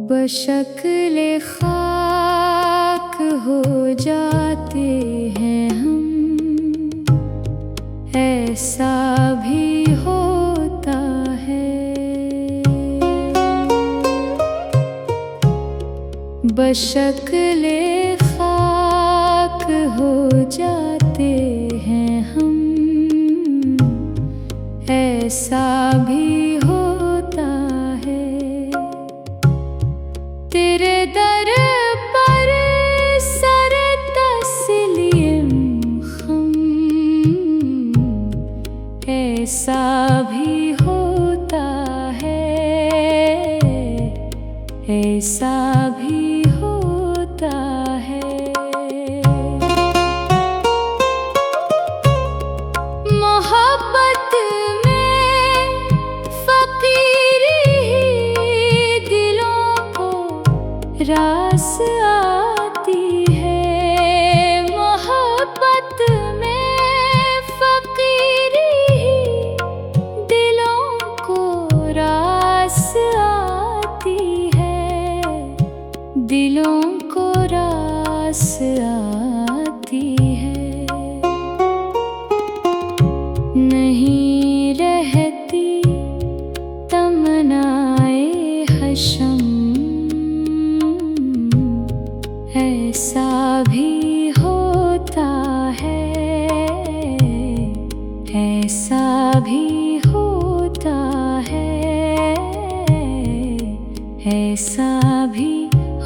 बशक्ले खाक हो जाते हैं हम, ऐसा भी होता है। बशक्ले खाक हो जाते हैं हम, ऐसा भी होता है। तेरे दर पर सर तस्लीम हम, ऐसा भी होता है, ऐसा भी होता है। मोहब्बत में फकीरी ही दिलों को रास आती है। मोहब्बत में फकीरी ही दिलों को रास आती है, दिलों को रास आती है। नहीं रहती तमन्नाए हशम, ऐसा भी होता है, ऐसा भी होता है, ऐसा भी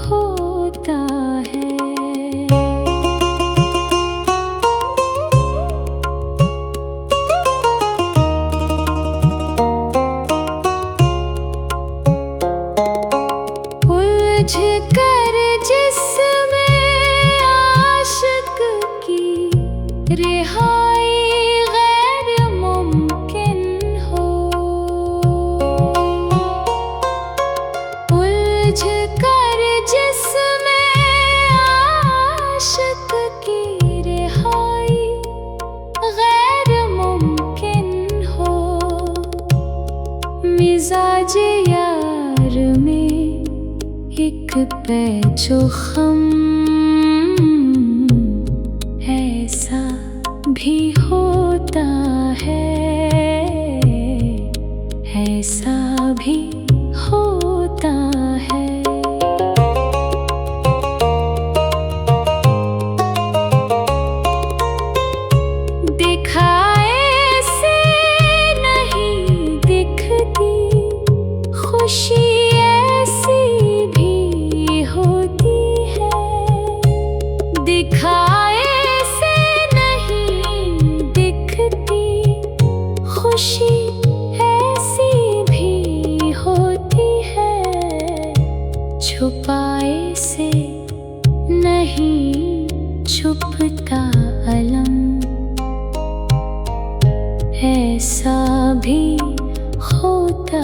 होता है। उलझ कर जिसमें आशिक की रिहाई गैर मुमकिन हो, उलझ कर जिसमें आशिक की रिहाई गैर मुमकिन हो। मिजाज यार में एक पैचो खम, ऐसा भी होता है, ऐसा भी होता है। दिखाए से नहीं दिखती खुशी, ऐसी भी होती है। दिखाए से नहीं दिखती खुशी, ऐसी भी होती है। छुपाए से नहीं छुपता अलम, ऐसा भी होता